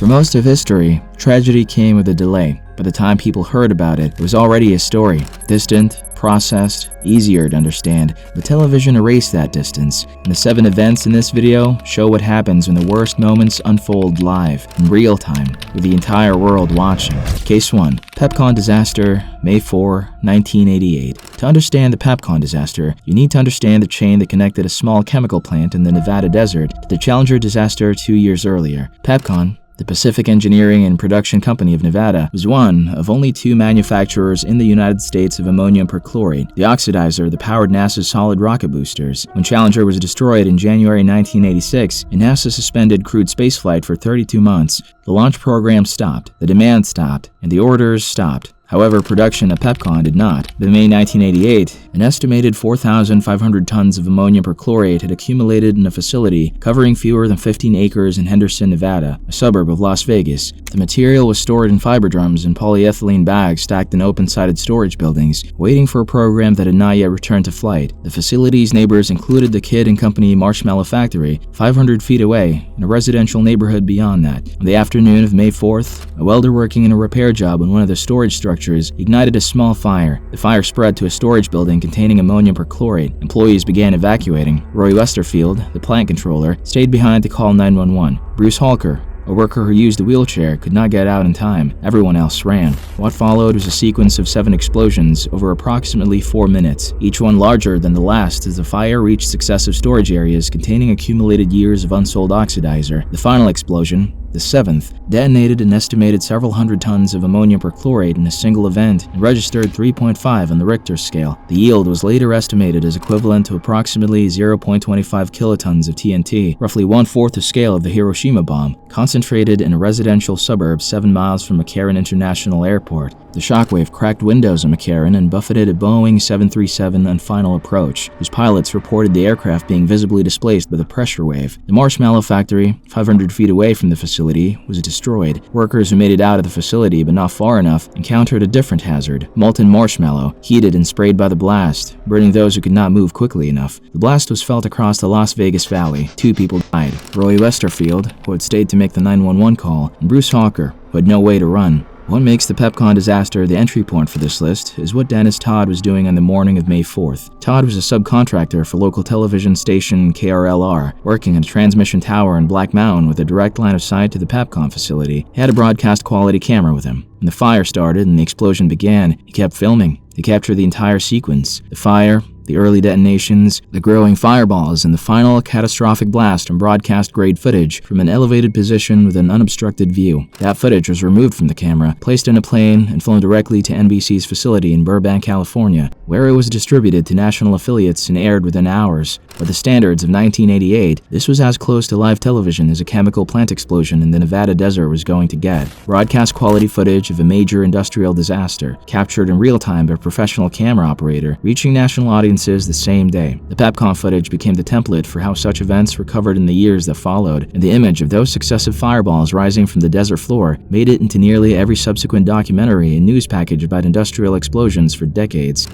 For most of history, tragedy came with a delay. By the time people heard about it, it was already a story. Distant, processed, easier to understand, but television erased that distance. And the 7 events in this video show what happens when the worst moments unfold live, in real time, with the entire world watching. Case 1. Pepcon Disaster, May 4, 1988. To understand the Pepcon disaster, you need to understand the chain that connected a small chemical plant in the Nevada desert to the Challenger disaster 2 years earlier. Pepcon, the Pacific Engineering and Production Company of Nevada, was one of only 2 manufacturers in the United States of ammonium perchlorate, the oxidizer that powered NASA's solid rocket boosters. When Challenger was destroyed in January 1986, and NASA suspended crewed spaceflight for 32 months, the launch program stopped, the demand stopped, and the orders stopped. However, production at Pepcon did not. By May 1988, an estimated 4,500 tons of ammonium perchlorate had accumulated in a facility covering fewer than 15 acres in Henderson, Nevada, a suburb of Las Vegas. The material was stored in fiber drums and polyethylene bags stacked in open-sided storage buildings, waiting for a program that had not yet returned to flight. The facility's neighbors included the Kidd & Company Marshmallow Factory, 500 feet away, and a residential neighborhood beyond that. On the afternoon of May 4th, a welder working in a repair job on one of the storage structures ignited a small fire. The fire spread to a storage building containing ammonium perchlorate. Employees began evacuating. Roy Westerfield, the plant controller, stayed behind to call 911. Bruce Halker, a worker who used a wheelchair, could not get out in time. Everyone else ran. What followed was a sequence of 7 explosions over approximately 4 minutes, each one larger than the last as the fire reached successive storage areas containing accumulated years of unsold oxidizer. The final explosion, the 7th, detonated an estimated several hundred tons of ammonium perchlorate in a single event and registered 3.5 on the Richter scale. The yield was later estimated as equivalent to approximately 0.25 kilotons of TNT, roughly 1/4 the scale of the Hiroshima bomb, concentrated in a residential suburb 7 miles from McCarran International Airport. The shockwave cracked windows on McCarran and buffeted a Boeing 737 on final approach, whose pilots reported the aircraft being visibly displaced by the pressure wave. The Marshmallow Factory, 500 feet away from the facility, was destroyed. Workers who made it out of the facility but not far enough encountered a different hazard, molten marshmallow, heated and sprayed by the blast, burning those who could not move quickly enough. The blast was felt across the Las Vegas Valley. 2 people died: Roy Westerfield, who had stayed to make the 911 call, and Bruce Halker, who had no way to run. What makes the Pepcon disaster the entry point for this list is what Dennis Todd was doing on the morning of May 4th. Todd was a subcontractor for local television station KRLR, working in a transmission tower in Black Mountain with a direct line of sight to the Pepcon facility. He had a broadcast quality camera with him. When the fire started and the explosion began, he kept filming. He captured the entire sequence: the fire, the early detonations, the growing fireballs, and the final catastrophic blast on broadcast-grade footage from an elevated position with an unobstructed view. That footage was removed from the camera, placed in a plane, and flown directly to NBC's facility in Burbank, California, where it was distributed to national affiliates and aired within hours. By the standards of 1988, this was as close to live television as a chemical plant explosion in the Nevada desert was going to get. Broadcast-quality footage of a major industrial disaster, captured in real time by a professional camera operator, reaching national audiences the same day. The Pepcon footage became the template for how such events were covered in the years that followed, and the image of those successive fireballs rising from the desert floor made it into nearly every subsequent documentary and news package about industrial explosions for decades.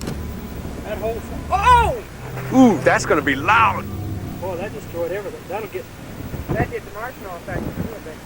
That whole... Oh! Ooh, that's gonna be loud! Boy, that destroyed everything. That'll get... That did the Marshmallow Factory too, I bet.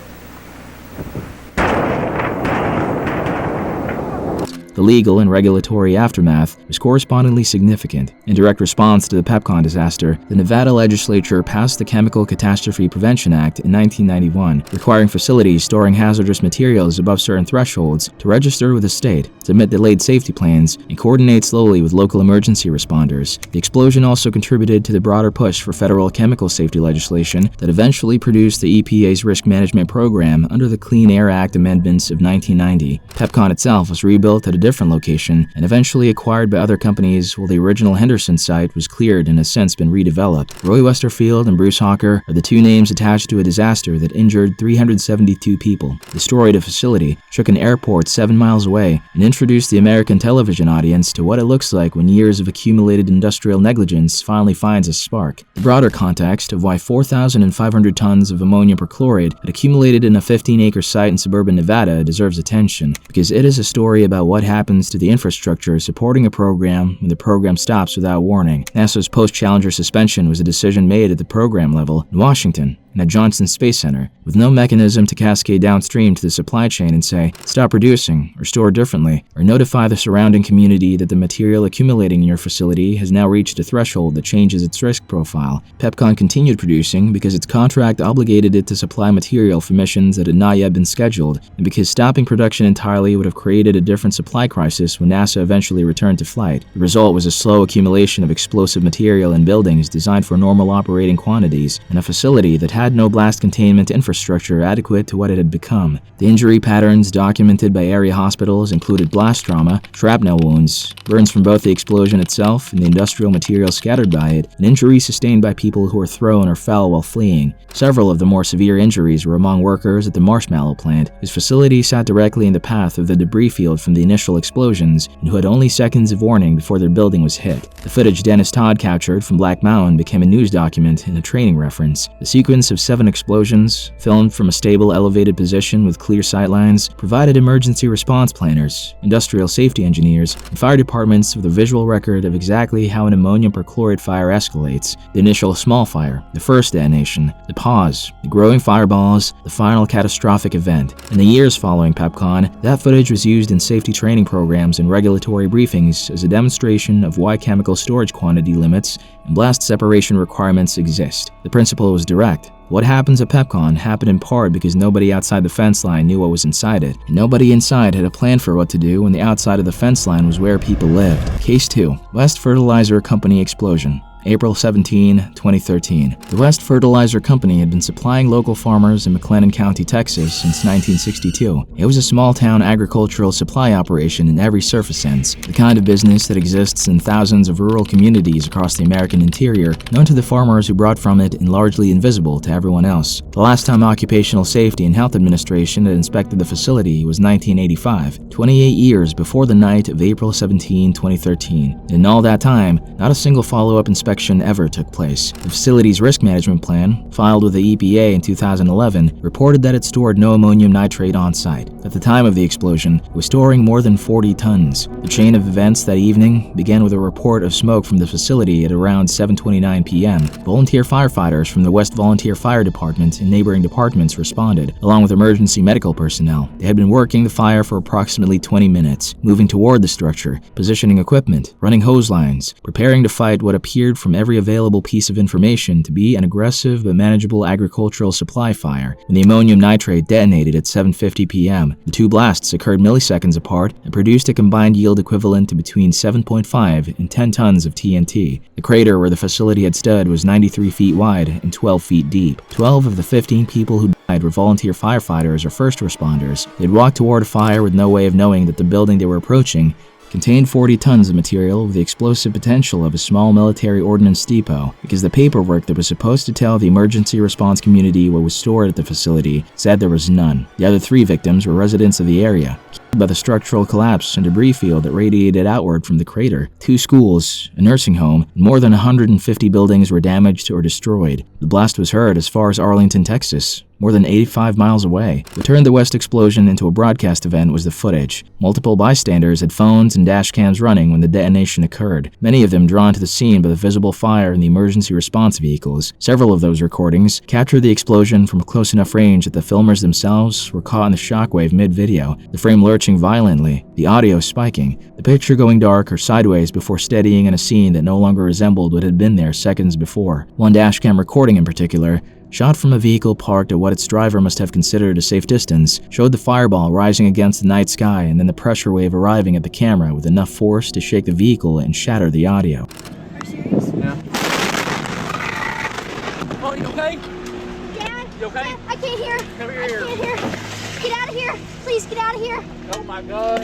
The legal and regulatory aftermath was correspondingly significant. In direct response to the Pepcon disaster, the Nevada legislature passed the Chemical Catastrophe Prevention Act in 1991, requiring facilities storing hazardous materials above certain thresholds to register with the state, submit delayed safety plans, and coordinate slowly with local emergency responders. The explosion also contributed to the broader push for federal chemical safety legislation that eventually produced the EPA's Risk Management Program under the Clean Air Act amendments of 1990. Pepcon itself was rebuilt at a different location and eventually acquired by other companies, while the original Henderson site was cleared and has since been redeveloped. Roy Westerfield and Bruce Halker are the 2 names attached to a disaster that injured 372 people, destroyed a facility, shook an airport 7 miles away, and introduced the American television audience to what it looks like when years of accumulated industrial negligence finally finds a spark. The broader context of why 4,500 tons of ammonium perchlorate had accumulated in a 15-acre site in suburban Nevada deserves attention, because it is a story about what happens to the infrastructure supporting a program when the program stops without warning. NASA's post-Challenger suspension was a decision made at the program level in Washington, and at Johnson Space Center, with no mechanism to cascade downstream to the supply chain and say, stop producing, or store differently, or notify the surrounding community that the material accumulating in your facility has now reached a threshold that changes its risk profile. Pepcon continued producing because its contract obligated it to supply material for missions that had not yet been scheduled, and because stopping production entirely would have created a different supply crisis when NASA eventually returned to flight. The result was a slow accumulation of explosive material in buildings designed for normal operating quantities, and a facility that had no blast containment infrastructure adequate to what it had become. The injury patterns documented by area hospitals included blast trauma, shrapnel wounds, burns from both the explosion itself and the industrial material scattered by it, and injuries sustained by people who were thrown or fell while fleeing. Several of the more severe injuries were among workers at the Marshmallow plant, whose facility sat directly in the path of the debris field from the initial explosions, and who had only seconds of warning before their building was hit. The footage Dennis Todd captured from Black Mountain became a news document and a training reference. The sequence of 7 explosions, filmed from a stable elevated position with clear sightlines, provided emergency response planners, industrial safety engineers, and fire departments with a visual record of exactly how an ammonium perchlorate fire escalates: the initial small fire, the first detonation, the pause, the growing fireballs, the final catastrophic event. In the years following Pepcon, that footage was used in safety training programs and regulatory briefings as a demonstration of why chemical storage quantity limits and blast separation requirements exist. The principle was direct. What happens at Pepcon happened in part because nobody outside the fence line knew what was inside it, and nobody inside had a plan for what to do when the outside of the fence line was where people lived. Case 2. West Fertilizer Company explosion. April 17, 2013. The West Fertilizer Company had been supplying local farmers in McLennan County, Texas since 1962. It was a small-town agricultural supply operation in every surface sense, the kind of business that exists in thousands of rural communities across the American interior, known to the farmers who brought from it and largely invisible to everyone else. The last time Occupational Safety and Health Administration had inspected the facility was 1985, 28 years before the night of April 17, 2013. And in all that time, not a single follow-up inspection ever took place. The facility's risk management plan, filed with the EPA in 2011, reported that it stored no ammonium nitrate on site. At the time of the explosion, it was storing more than 40 tons. The chain of events that evening began with a report of smoke from the facility at around 7:29 p.m. Volunteer firefighters from the West Volunteer Fire Department and neighboring departments responded, along with emergency medical personnel. They had been working the fire for approximately 20 minutes, moving toward the structure, positioning equipment, running hose lines, preparing to fight what appeared from every available piece of information to be an aggressive but manageable agricultural supply fire. When the ammonium nitrate detonated at 7:50 p.m., the 2 blasts occurred milliseconds apart and produced a combined yield equivalent to between 7.5 and 10 tons of TNT. The crater where the facility had stood was 93 feet wide and 12 feet deep. 12 of the 15 people who died were volunteer firefighters or first responders. They'd walked toward a fire with no way of knowing that the building they were approaching contained 40 tons of material with the explosive potential of a small military ordnance depot, because the paperwork that was supposed to tell the emergency response community what was stored at the facility said there was none. The other 3 victims were residents of the area, killed by the structural collapse and debris field that radiated outward from the crater. 2 schools, a nursing home, and more than 150 buildings were damaged or destroyed. The blast was heard as far as Arlington, Texas, more than 85 miles away. What turned the West explosion into a broadcast event was the footage. Multiple bystanders had phones and dash cams running when the detonation occurred, many of them drawn to the scene by the visible fire in the emergency response vehicles. Several of those recordings captured the explosion from a close enough range that the filmers themselves were caught in the shockwave mid-video, the frame lurching violently, the audio spiking, the picture going dark or sideways before steadying in a scene that no longer resembled what had been there seconds before. One dashcam recording in particular, shot from a vehicle parked at what its driver must have considered a safe distance, showed the fireball rising against the night sky and then the pressure wave arriving at the camera with enough force to shake the vehicle and shatter the audio. Are you serious? Yeah. Oh, you okay? Dad? You okay? Dad, I can't hear. Come here. I can't hear. Get out of here. Please get out of here. Oh my God.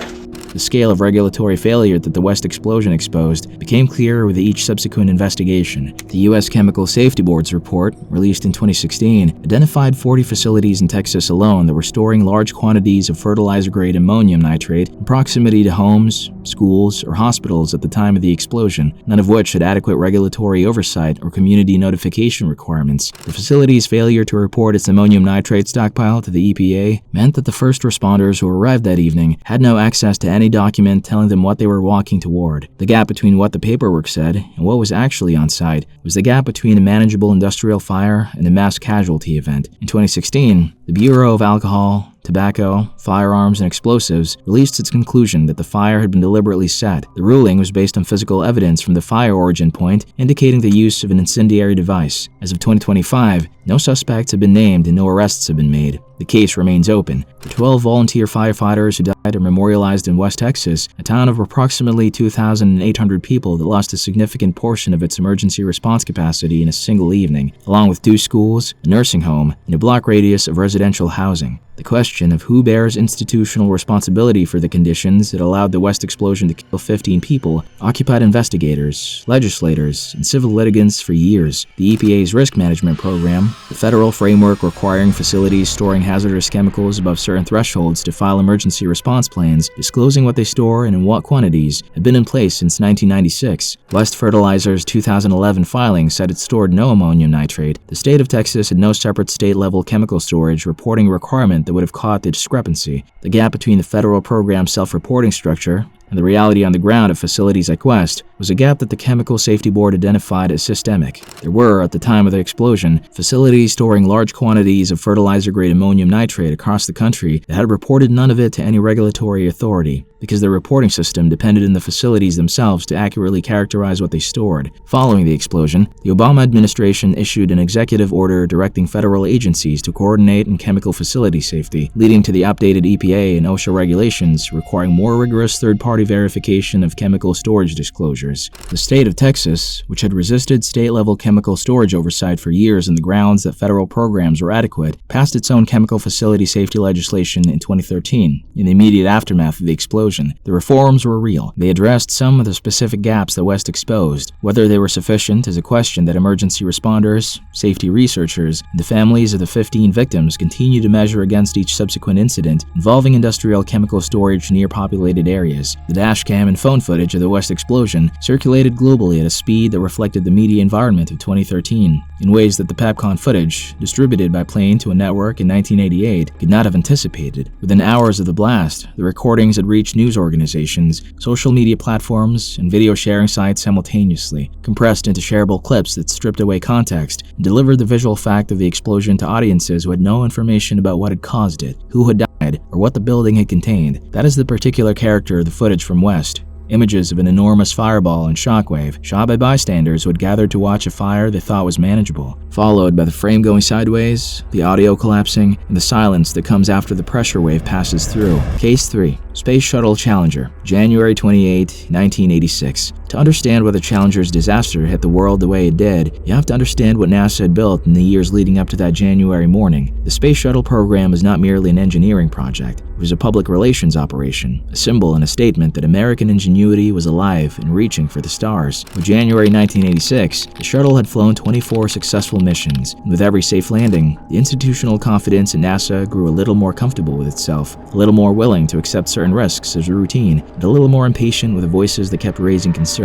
The scale of regulatory failure that the West explosion exposed became clearer with each subsequent investigation. The U.S. Chemical Safety Board's report, released in 2016, identified 40 facilities in Texas alone that were storing large quantities of fertilizer-grade ammonium nitrate in proximity to homes, schools, or hospitals at the time of the explosion, none of which had adequate regulatory oversight or community notification requirements. The facility's failure to report its ammonium nitrate stockpile to the EPA meant that the first responders who arrived that evening had no access to any any document telling them what they were walking toward. The gap between what the paperwork said and what was actually on site was the gap between a manageable industrial fire and a mass casualty event. In 2016, the Bureau of Alcohol, Tobacco, Firearms, and Explosives released its conclusion that the fire had been deliberately set. The ruling was based on physical evidence from the fire origin point indicating the use of an incendiary device. As of 2025, no suspects have been named and no arrests have been made. The case remains open. The 12 volunteer firefighters who died are memorialized in West Texas, a town of approximately 2,800 people that lost a significant portion of its emergency response capacity in a single evening, along with 2 schools, a nursing home, and a block radius of residential housing. The question of who bears institutional responsibility for the conditions that allowed the West explosion to kill 15 people occupied investigators, legislators, and civil litigants for years. The EPA's risk management program, the federal framework requiring facilities storing hazardous chemicals above certain thresholds to file emergency response plans disclosing what they store and in what quantities, had been in place since 1996. West Fertilizer's 2011 filing said it stored no ammonium nitrate. The state of Texas had no separate state-level chemical storage reporting requirement that would have caught the discrepancy. The gap between the federal program's self-reporting structure and the reality on the ground at facilities like West was a gap that the Chemical Safety Board identified as systemic. There were, at the time of the explosion, facilities storing large quantities of fertilizer-grade ammonium nitrate across the country that had reported none of it to any regulatory authority, because their reporting system depended on the facilities themselves to accurately characterize what they stored. Following the explosion, the Obama administration issued an executive order directing federal agencies to coordinate in chemical facility safety, leading to the updated EPA and OSHA regulations requiring more rigorous third-party verification of chemical storage disclosures. The state of Texas, which had resisted state-level chemical storage oversight for years on the grounds that federal programs were adequate, passed its own chemical facility safety legislation in 2013. In the immediate aftermath of the explosion, the reforms were real. They addressed some of the specific gaps that West exposed. Whether they were sufficient is a question that emergency responders, safety researchers, and the families of the 15 victims continue to measure against each subsequent incident involving industrial chemical storage near populated areas. The dashcam and phone footage of the West explosion circulated globally at a speed that reflected the media environment of 2013 in ways that the PepCon footage, distributed by plane to a network in 1988, could not have anticipated. Within hours of the blast, the recordings had reached news organizations, social media platforms, and video sharing sites simultaneously, compressed into shareable clips that stripped away context and delivered the visual fact of the explosion to audiences who had no information about what had caused it, who had died, or what the building had contained. That is the particular character of the footage from West. Images of an enormous fireball and shockwave, shot by bystanders who had gathered to watch a fire they thought was manageable, followed by the frame going sideways, the audio collapsing, and the silence that comes after the pressure wave passes through. Case 3. Space Shuttle Challenger, January 28, 1986. To understand why the Challenger's disaster hit the world the way it did, you have to understand what NASA had built in the years leading up to that January morning. The Space Shuttle program was not merely an engineering project. It was a public relations operation, a symbol and a statement that American ingenuity was alive and reaching for the stars. By January 1986, the shuttle had flown 24 successful missions, and with every safe landing, the institutional confidence in NASA grew a little more comfortable with itself, a little more willing to accept certain risks as routine, and a little more impatient with the voices that kept raising concerns.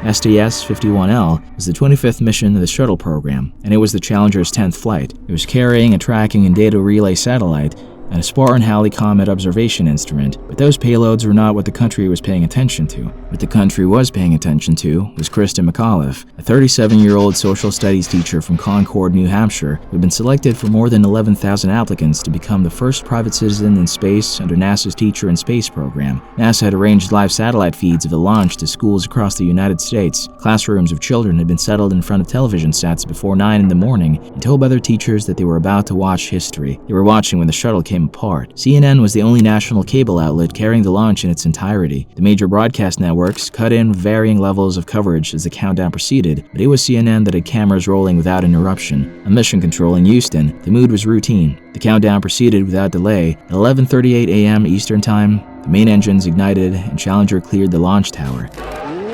STS-51L was the 25th mission of the shuttle program, and it was the Challenger's 10th flight. It was carrying a tracking and data relay satellite and a Spartan Halley Comet observation instrument, but those payloads were not what the country was paying attention to. What the country was paying attention to was Kristen McAuliffe, a 37-year-old social studies teacher from Concord, New Hampshire, who had been selected for more than 11,000 applicants to become the first private citizen in space under NASA's Teacher in Space program. NASA had arranged live satellite feeds of the launch to schools across the United States. Classrooms of children had been settled in front of television sets before 9 in the morning and told by their teachers that they were about to watch history. They were watching when the shuttle came apart. CNN was the only national cable outlet carrying the launch in its entirety. The major broadcast networks cut in varying levels of coverage as the countdown proceeded, but it was CNN that had cameras rolling without interruption. On mission control in Houston, the mood was routine. The countdown proceeded without delay. At 11:38 a.m. Eastern Time, the main engines ignited and Challenger cleared the launch tower.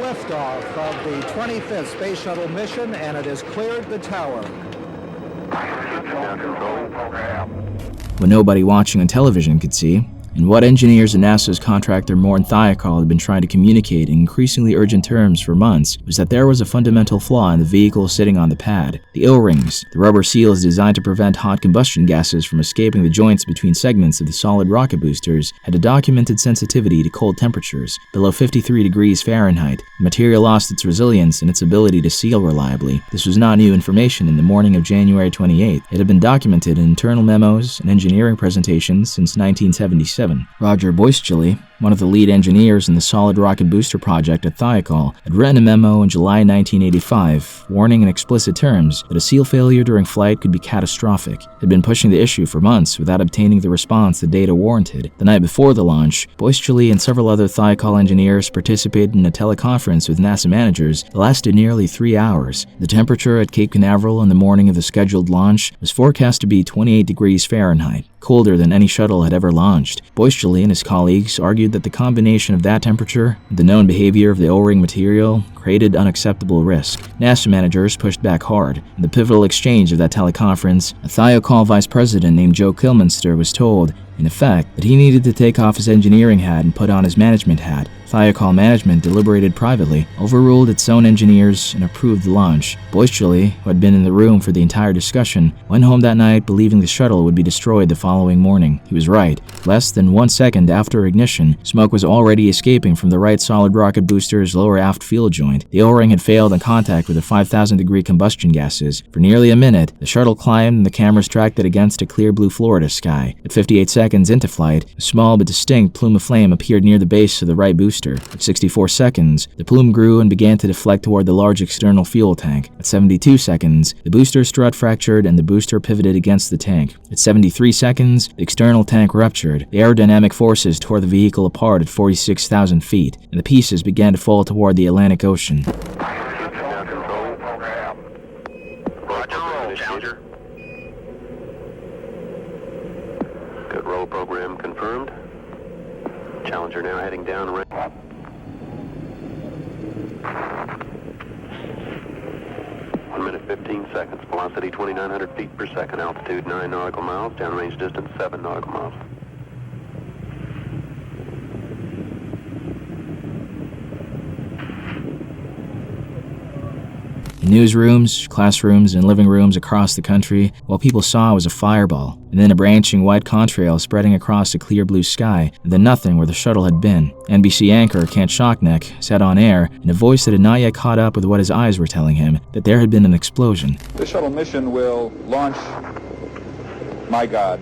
Liftoff of the 25th Space Shuttle mission, and it has cleared the tower. What nobody watching on television could see And what engineers and NASA's contractor Morton Thiokol had been trying to communicate in increasingly urgent terms for months was that there was a fundamental flaw in the vehicle sitting on the pad. The O-rings, the rubber seals designed to prevent hot combustion gases from escaping the joints between segments of the solid rocket boosters, had a documented sensitivity to cold temperatures. Below 53 degrees Fahrenheit, the material lost its resilience and its ability to seal reliably. This was not new information in the morning of January 28th. It had been documented in internal memos and engineering presentations since 1977. Roger Boisceli, one of the lead engineers in the solid rocket booster project at Thiokol, had written a memo in July 1985, warning in explicit terms that a seal failure during flight could be catastrophic. He had been pushing the issue for months without obtaining the response the data warranted. The night before the launch, Boisceli and several other Thiokol engineers participated in a teleconference with NASA managers that lasted nearly 3 hours. The temperature at Cape Canaveral on the morning of the scheduled launch was forecast to be 28 degrees Fahrenheit, colder than any shuttle had ever launched. Boisceli and his colleagues argued that the combination of that temperature and the known behavior of the O-ring material created unacceptable risk. NASA managers pushed back hard. In the pivotal exchange of that teleconference, a Thiokol vice president named Joe Kilminster was told, in effect, that he needed to take off his engineering hat and put on his management hat. Thiokol management deliberated privately, overruled its own engineers, and approved the launch. Boisceli, who had been in the room for the entire discussion, went home that night believing the shuttle would be destroyed the following morning. He was right. Less than 1 second after ignition, smoke was already escaping from the right solid rocket booster's lower aft fuel joint. The O-ring had failed in contact with the 5,000-degree combustion gases. For nearly a minute, the shuttle climbed and the cameras tracked it against a clear blue Florida sky. At 58 seconds into flight, a small but distinct plume of flame appeared near the base of the right booster. At 64 seconds, the plume grew and began to deflect toward the large external fuel tank. At 72 seconds, the booster strut fractured and the booster pivoted against the tank. At 73 seconds, the external tank ruptured. The aerodynamic forces tore the vehicle apart at 46,000 feet, and the pieces began to fall toward the Atlantic Ocean. Good roll program confirmed. Challenger now heading down range. 1 minute 15 seconds. Velocity 2,900 feet per second. Altitude 9 nautical miles. Downrange distance 7 nautical miles. In newsrooms, classrooms, and living rooms across the country, what people saw was a fireball, and then a branching white contrail spreading across a clear blue sky, and then nothing where the shuttle had been. NBC anchor Kent Shockneck said on air, in a voice that had not yet caught up with what his eyes were telling him, that there had been an explosion. The shuttle mission will launch, my God.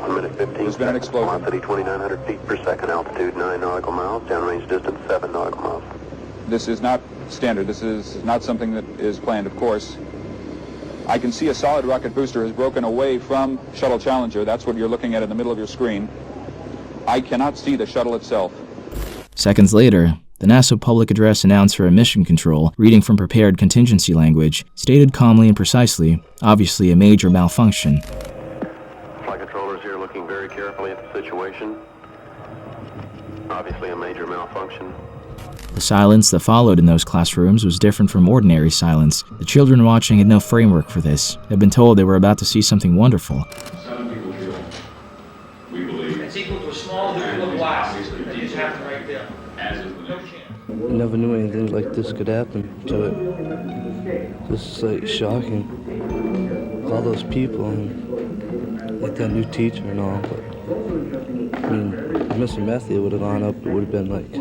1 minute 15 There's been an seconds. explosion. Velocity 2,900 feet per second. Altitude 9 nautical miles. Downrange distance 7 nautical miles. This is not standard. This is not something that is planned, of course. I can see a solid rocket booster has broken away from Shuttle Challenger. That's what you're looking at in the middle of your screen. I cannot see the shuttle itself. Seconds later, the NASA public address announcer at Mission Control, reading from prepared contingency language, stated calmly and precisely, obviously a major malfunction. Flight controllers here looking very carefully at the situation. Obviously a major malfunction. The silence that followed in those classrooms was different from ordinary silence. The children watching had no framework for this. They had been told they were about to see something wonderful. 7 people killed. We believe. It's equal to a small nuclear blast. That just happened right there. As is the No news. chance. I never knew anything like this could happen to it. This is like shocking. All those people and like that new teacher and all. But I mean, if Mr. Matthew would have gone up, it would have been like.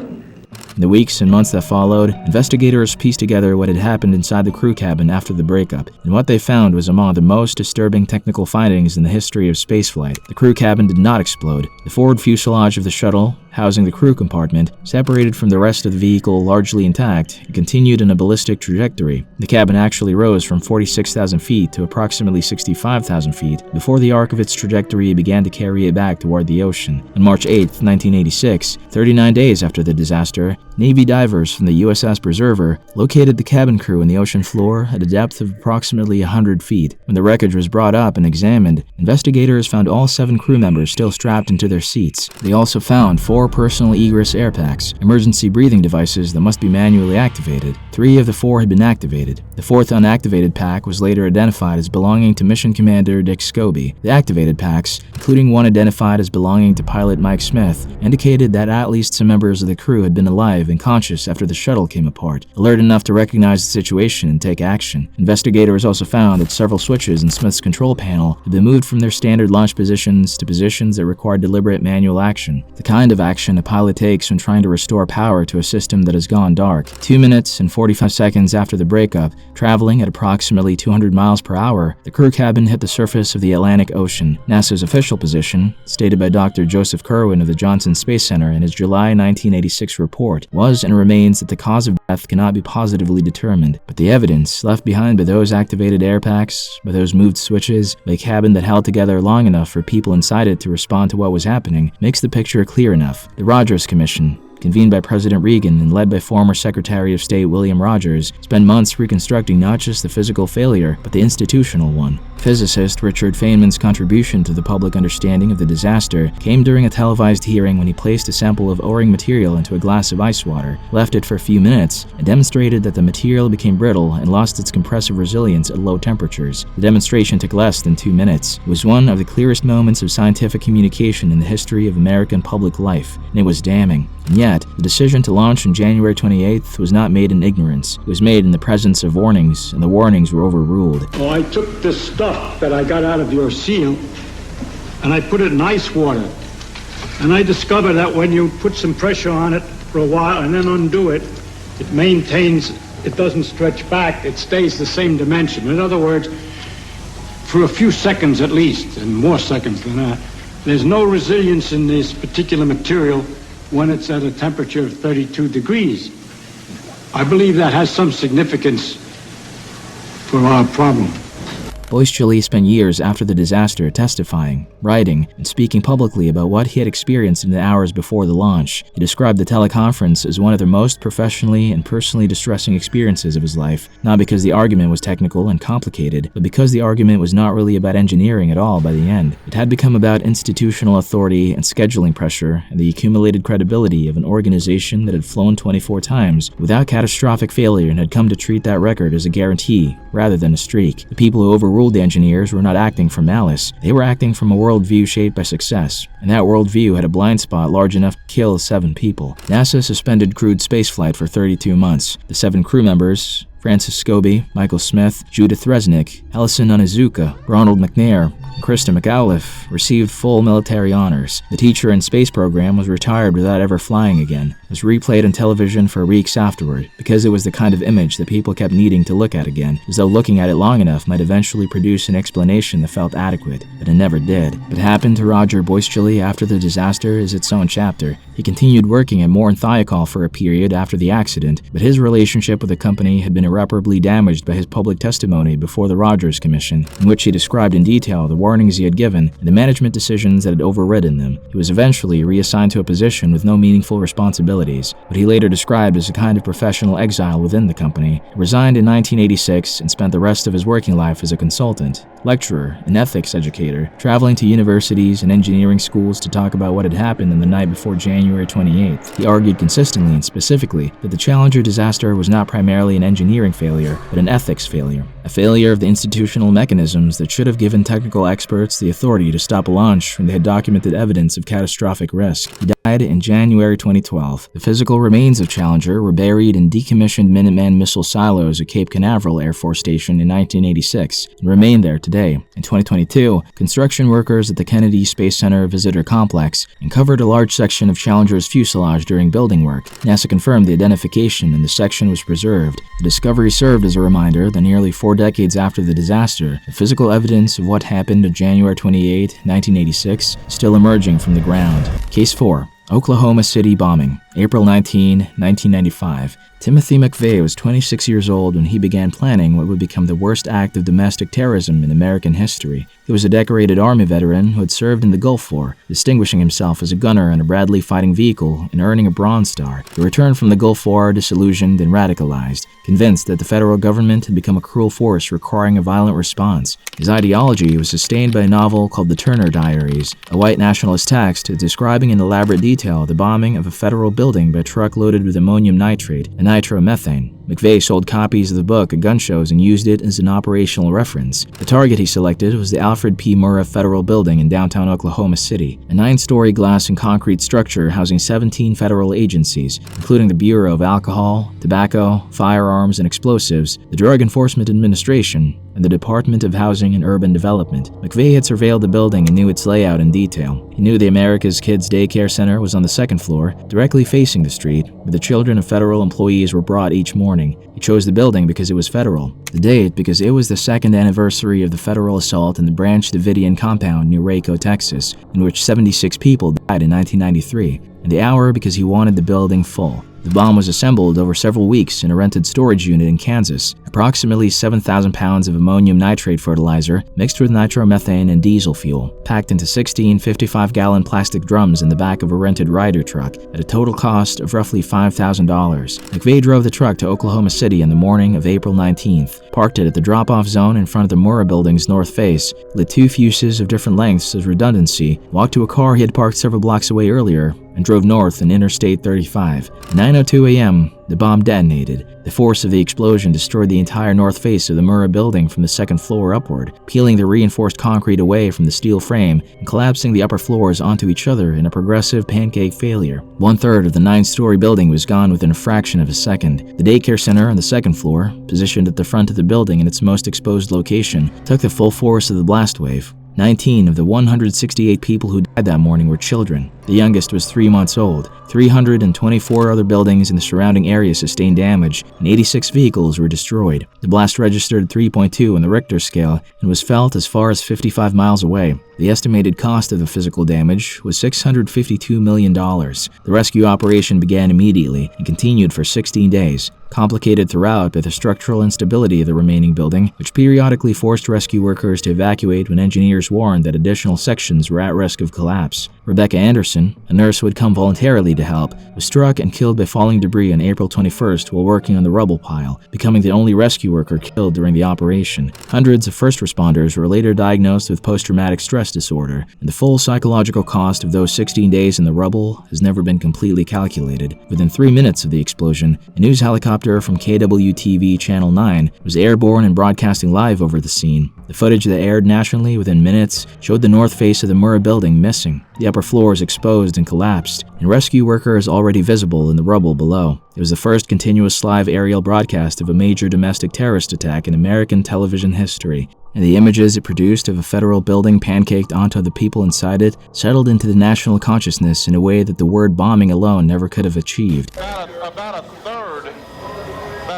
In the weeks and months that followed, investigators pieced together what had happened inside the crew cabin after the breakup, and what they found was among the most disturbing technical findings in the history of spaceflight. The crew cabin did not explode. The forward fuselage of the shuttle, housing the crew compartment, separated from the rest of the vehicle largely intact, and continued in a ballistic trajectory. The cabin actually rose from 46,000 feet to approximately 65,000 feet before the arc of its trajectory began to carry it back toward the ocean. On March 8, 1986, 39 days after the disaster, Navy divers from the USS Preserver located the cabin crew in the ocean floor at a depth of approximately 100 feet. When the wreckage was brought up and examined, investigators found all 7 crew members still strapped into their seats. They also found 4 4 personal egress air packs, emergency breathing devices that must be manually activated. 3 of the 4 had been activated. The 4th unactivated pack was later identified as belonging to Mission Commander Dick Scobie. The activated packs, including one identified as belonging to pilot Mike Smith, indicated that at least some members of the crew had been alive and conscious after the shuttle came apart, alert enough to recognize the situation and take action. Investigators also found that several switches in Smith's control panel had been moved from their standard launch positions to positions that required deliberate manual action, the kind of action a pilot takes when trying to restore power to a system that has gone dark. 2 minutes and 45 seconds after the breakup, traveling at approximately 200 miles per hour, the crew cabin hit the surface of the Atlantic Ocean. NASA's official position, stated by Dr. Joseph Kerwin of the Johnson Space Center in his July 1986 report, was and remains that the cause of death cannot be positively determined, but the evidence left behind by those activated air packs, by those moved switches, by a cabin that held together long enough for people inside it to respond to what was happening, makes the picture clear enough. The Rogers Commission, convened by President Reagan and led by former Secretary of State William Rogers, spent months reconstructing not just the physical failure, but the institutional one. Physicist Richard Feynman's contribution to the public understanding of the disaster came during a televised hearing when he placed a sample of O-ring material into a glass of ice water, left it for a few minutes, and demonstrated that the material became brittle and lost its compressive resilience at low temperatures. The demonstration took less than 2 minutes. It was one of the clearest moments of scientific communication in the history of American public life, and it was damning. And yet, the decision to launch on January 28th was not made in ignorance. It was made in the presence of warnings, and the warnings were overruled. Oh, I took this stuff that I got out of your seal, and I put it in ice water. And I discovered that when you put some pressure on it for a while and then undo it, it maintains, it doesn't stretch back, it stays the same dimension. In other words, for a few seconds at least, and more seconds than that, there's no resilience in this particular material when it's at a temperature of 32 degrees. I believe that has some significance for our problem. Boyce-Gilly spent years after the disaster testifying, writing, and speaking publicly about what he had experienced in the hours before the launch. He described the teleconference as one of the most professionally and personally distressing experiences of his life, not because the argument was technical and complicated, but because the argument was not really about engineering at all by the end. It had become about institutional authority and scheduling pressure and the accumulated credibility of an organization that had flown 24 times without catastrophic failure and had come to treat that record as a guarantee rather than a streak. The people who overruled the engineers were not acting from malice. They were acting from a worldview shaped by success, and that worldview had a blind spot large enough to kill 7 people. NASA suspended crewed spaceflight for 32 months. The 7 crew members, Francis Scobie, Michael Smith, Judith Resnick, Ellison Onizuka, Ronald McNair, and Krista McAuliffe, received full military honors. The teacher in space program was retired without ever flying again. It was replayed on television for weeks afterward, because it was the kind of image that people kept needing to look at again, as though looking at it long enough might eventually produce an explanation that felt adequate, but it never did. What happened to Roger Boyce-Gilly after the disaster is its own chapter. He continued working at Moore & Thiokol for a period after the accident, but his relationship with the company had been irreparably damaged by his public testimony before the Rogers Commission, in which he described in detail the warnings he had given and the management decisions that had overridden them. He was eventually reassigned to a position with no meaningful responsibilities, what he later described as a kind of professional exile within the company. He resigned in 1986 and spent the rest of his working life as a consultant, lecturer, and ethics educator, traveling to universities and engineering schools to talk about what had happened in the night before January 28th. He argued consistently and specifically that the Challenger disaster was not primarily an engineering failure, but an ethics failure, a failure of the institutional mechanisms that should have given technical experts the authority to stop a launch when they had documented evidence of catastrophic risk. He died in January 2012. The physical remains of Challenger were buried in decommissioned Minuteman missile silos at Cape Canaveral Air Force Station in 1986 and remain there today. In 2022, construction workers at the Kennedy Space Center Visitor Complex uncovered a large section of Challenger's fuselage during building work. NASA confirmed the identification and the section was preserved. The discovery served as a reminder that nearly 4 decades after the disaster, the physical evidence of what happened on January 28, 1986 is still emerging from the ground. Case 4. Oklahoma City bombing, April 19, 1995. Timothy McVeigh was 26 years old when he began planning what would become the worst act of domestic terrorism in American history. He was a decorated Army veteran who had served in the Gulf War, distinguishing himself as a gunner in a Bradley fighting vehicle and earning a Bronze Star. He returned from the Gulf War disillusioned and radicalized, convinced that the federal government had become a cruel force requiring a violent response. His ideology was sustained by a novel called The Turner Diaries, a white nationalist text describing in elaborate detail the bombing of a federal building by a truck loaded with ammonium nitrate and nitromethane. McVeigh sold copies of the book at gun shows and used it as an operational reference. The target he selected was the Alfred P. Murrah Federal Building in downtown Oklahoma City, a 9-story glass and concrete structure housing 17 federal agencies, including the Bureau of Alcohol, Tobacco, Firearms, and Explosives, the Drug Enforcement Administration, and the Department of Housing and Urban Development. McVeigh had surveilled the building and knew its layout in detail. He knew the America's Kids Daycare Center was on the second floor, directly facing the street, where the children of federal employees were brought each morning. He chose the building because it was federal, the date because it was the second anniversary of the federal assault in the Branch Davidian compound near Waco, Texas, in which 76 people died in 1993, and the hour because he wanted the building full. The bomb was assembled over several weeks in a rented storage unit in Kansas. Approximately 7,000 pounds of ammonium nitrate fertilizer mixed with nitromethane and diesel fuel, packed into 16 55-gallon plastic drums in the back of a rented Ryder truck at a total cost of roughly $5,000. McVeigh drove the truck to Oklahoma City in the morning of April 19th, parked it at the drop-off zone in front of the Murrah Building's north face, lit 2 fuses of different lengths as redundancy, walked to a car he had parked several blocks away earlier, and drove north on Interstate 35. At 9:02 a.m., the bomb detonated. The force of the explosion destroyed the entire north face of the Murrah Building from the second floor upward, peeling the reinforced concrete away from the steel frame and collapsing the upper floors onto each other in a progressive pancake failure. 1/3 of the 9-story building was gone within a fraction of a second. The daycare center on the second floor, positioned at the front of the building in its most exposed location, took the full force of the blast wave. 19 of the 168 people who died that morning were children. The youngest was 3 months old. 324 other buildings in the surrounding area sustained damage, and 86 vehicles were destroyed. The blast registered 3.2 on the Richter scale and was felt as far as 55 miles away. The estimated cost of the physical damage was $652 million. The rescue operation began immediately and continued for 16 days, complicated throughout by the structural instability of the remaining building, which periodically forced rescue workers to evacuate when engineers warned that additional sections were at risk of collapse. Rebecca Anderson, a nurse who had come voluntarily to help, was struck and killed by falling debris on April 21st while working on the rubble pile, becoming the only rescue worker killed during the operation. Hundreds of first responders were later diagnosed with post-traumatic stress disorder, and the full psychological cost of those 16 days in the rubble has never been completely calculated. Within 3 minutes of the explosion, a news helicopter from KWTV Channel 9 was airborne and broadcasting live over the scene. The footage that aired nationally within minutes showed the north face of the Murrah Building missing, the upper floors exposed and collapsed, and rescue workers already visible in the rubble below. It was the first continuous live aerial broadcast of a major domestic terrorist attack in American television history, and the images it produced of a federal building pancaked onto the people inside it settled into the national consciousness in a way that the word bombing alone never could have achieved. About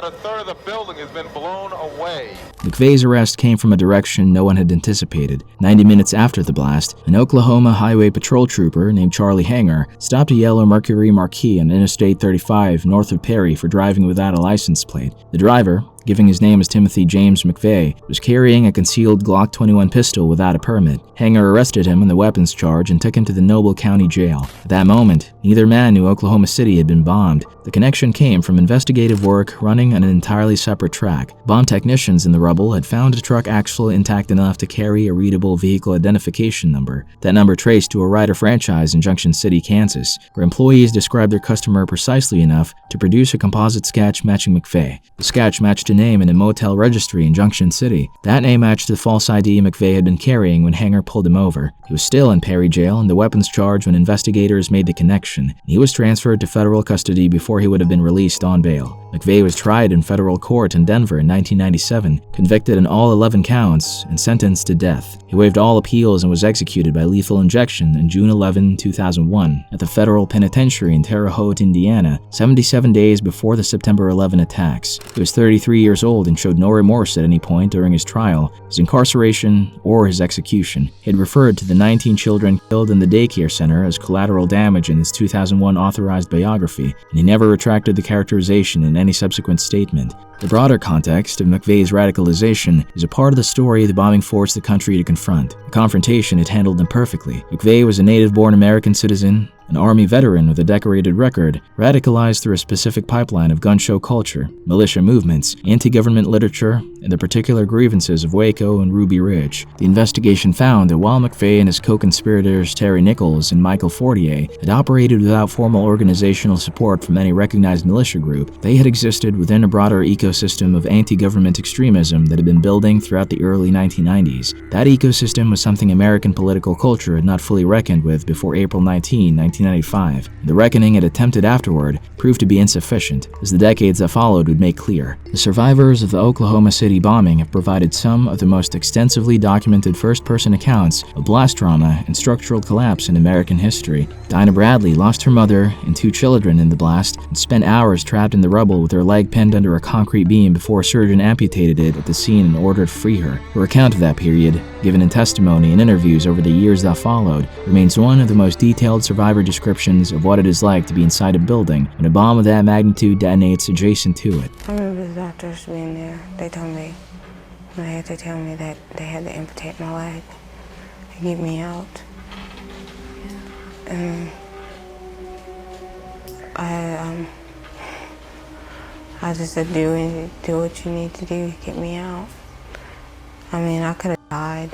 a third of the building has been blown away. McVeigh's arrest came from a direction no one had anticipated. 90 minutes after the blast, an Oklahoma Highway Patrol trooper named Charlie Hanger stopped a yellow Mercury Marquis on Interstate 35 north of Perry for driving without a license plate. The driver, giving his name as Timothy James McVeigh, was carrying a concealed Glock 21 pistol without a permit. Hanger arrested him on the weapons charge and took him to the Noble County Jail. At that moment, neither man knew Oklahoma City had been bombed. The connection came from investigative work running on an entirely separate track. Bomb technicians in the rubble had found a truck axle intact enough to carry a readable vehicle identification number. That number traced to a Ryder franchise in Junction City, Kansas, where employees described their customer precisely enough to produce a composite sketch matching McVeigh. The sketch matched a name in a motel registry in Junction City. That name matched the false ID McVeigh had been carrying when Hanger pulled him over. He was still in Perry Jail in the weapons charge when investigators made the connection. He was transferred to federal custody before he would have been released on bail. McVeigh was tried in federal court in Denver in 1997, convicted on all 11 counts, and sentenced to death. He waived all appeals and was executed by lethal injection on June 11, 2001, at the federal penitentiary in Terre Haute, Indiana, 77 days before the September 11 attacks. He was 33 years old and showed no remorse at any point during his trial, his incarceration, or his execution. He had referred to the 19 children killed in the daycare center as collateral damage in his 2001 authorized biography, and he never retracted the characterization in any subsequent statement. The broader context of McVeigh's radicalization is a part of the story the bombing forced the country to confront. The confrontation it handled imperfectly. McVeigh was a native-born American citizen, an Army veteran with a decorated record, radicalized through a specific pipeline of gun show culture, militia movements, anti-government literature, and the particular grievances of Waco and Ruby Ridge. The investigation found that while McVeigh and his co-conspirators Terry Nichols and Michael Fortier had operated without formal organizational support from any recognized militia group, they had existed within a broader ecosystem of anti-government extremism that had been building throughout the early 1990s. That ecosystem was something American political culture had not fully reckoned with before April 19, 1995. The reckoning it attempted afterward proved to be insufficient, as the decades that followed would make clear. The survivors of the Oklahoma City bombing have provided some of the most extensively documented first-person accounts of blast trauma and structural collapse in American history. Dinah Bradley lost her mother and 2 children in the blast and spent hours trapped in the rubble with her leg pinned under a concrete beam before a surgeon amputated it at the scene in order to free her. Her account of that period, given in testimony and interviews over the years that followed, remains one of the most detailed survivor descriptions of what it is like to be inside a building when a bomb of that magnitude detonates adjacent to it. I remember the doctors being there. They told me, they had to tell me that they had to amputate my leg to get me out. And I just said, do what you need to do to get me out. I mean, I could have died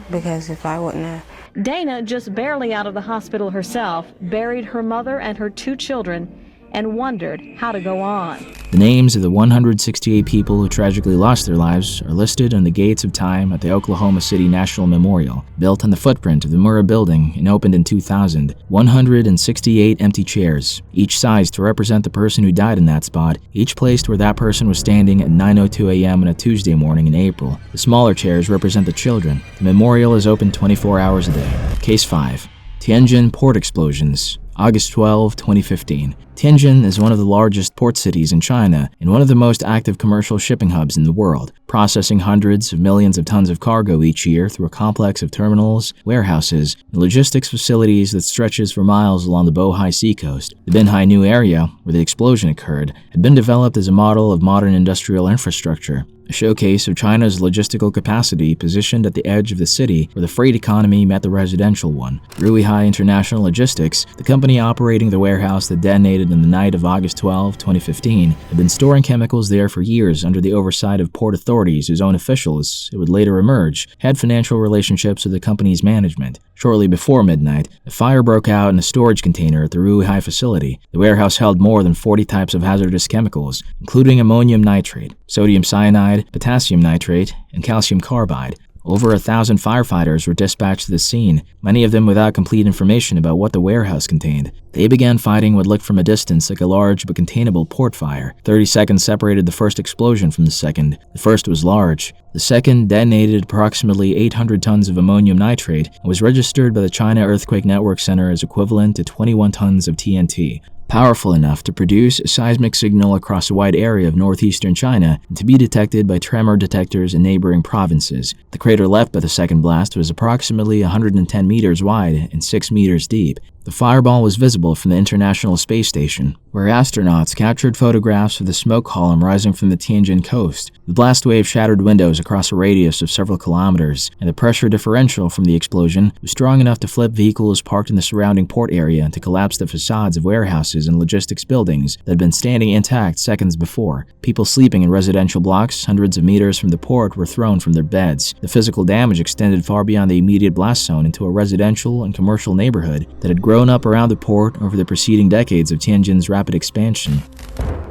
because if I wouldn't have. Dana, just barely out of the hospital herself, buried her mother and her 2 children and wondered how to go on. The names of the 168 people who tragically lost their lives are listed on the gates of time at the Oklahoma City National Memorial, built on the footprint of the Murrah Building and opened in 2000. 168 empty chairs, each sized to represent the person who died in that spot, each placed where that person was standing at 9:02 a.m. on a Tuesday morning in April. The smaller chairs represent the children. The memorial is open 24 hours a day. Case 5. Tianjin Port Explosions. August 12, 2015. Tianjin is one of the largest port cities in China and one of the most active commercial shipping hubs in the world, processing hundreds of millions of tons of cargo each year through a complex of terminals, warehouses, and logistics facilities that stretches for miles along the Bohai seacoast. The Binhai New area, where the explosion occurred, had been developed as a model of modern industrial infrastructure, a showcase of China's logistical capacity positioned at the edge of the city where the freight economy met the residential one. Ruihai International Logistics, the company operating the warehouse that detonated on the night of August 12, 2015, had been storing chemicals there for years under the oversight of port authorities whose own officials, it would later emerge, had financial relationships with the company's management. Shortly before midnight, a fire broke out in a storage container at the Ruihai facility. The warehouse held more than 40 types of hazardous chemicals, including ammonium nitrate, sodium cyanide, potassium nitrate, and calcium carbide. Over 1,000 firefighters were dispatched to the scene, many of them without complete information about what the warehouse contained. They began fighting what looked from a distance like a large but containable port fire. 30 seconds separated the first explosion from the second. The first was large. The second detonated approximately 800 tons of ammonium nitrate and was registered by the China Earthquake Network Center as equivalent to 21 tons of TNT. Powerful enough to produce a seismic signal across a wide area of northeastern China and to be detected by tremor detectors in neighboring provinces. The crater left by the second blast was approximately 110 meters wide and 6 meters deep. The fireball was visible from the International Space Station, where astronauts captured photographs of the smoke column rising from the Tianjin coast. The blast wave shattered windows across a radius of several kilometers, and the pressure differential from the explosion was strong enough to flip vehicles parked in the surrounding port area and to collapse the facades of warehouses and logistics buildings that had been standing intact seconds before. People sleeping in residential blocks hundreds of meters from the port were thrown from their beds. The physical damage extended far beyond the immediate blast zone into a residential and commercial neighborhood that had grown up around the port over the preceding decades of Tianjin's rapid expansion.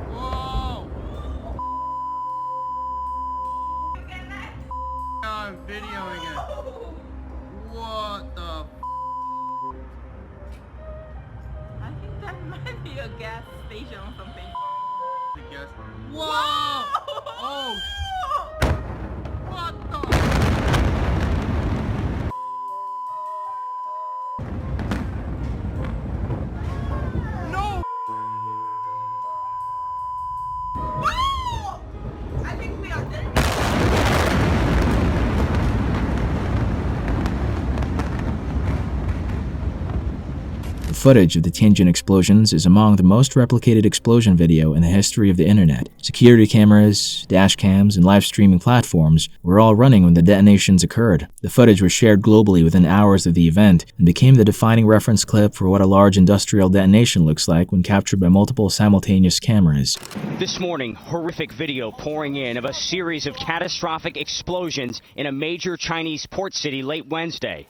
Whoa! I'm videoing it. What the I think that might be a gas station or something. Whoa! Oh! What the? I think footage of the Tianjin explosions is among the most replicated explosion video in the history of the internet. Security cameras, dash cams, and live streaming platforms were all running when the detonations occurred. The footage was shared globally within hours of the event and became the defining reference clip for what a large industrial detonation looks like when captured by multiple simultaneous cameras. This morning, horrific video pouring in of a series of catastrophic explosions in a major Chinese port city late Wednesday.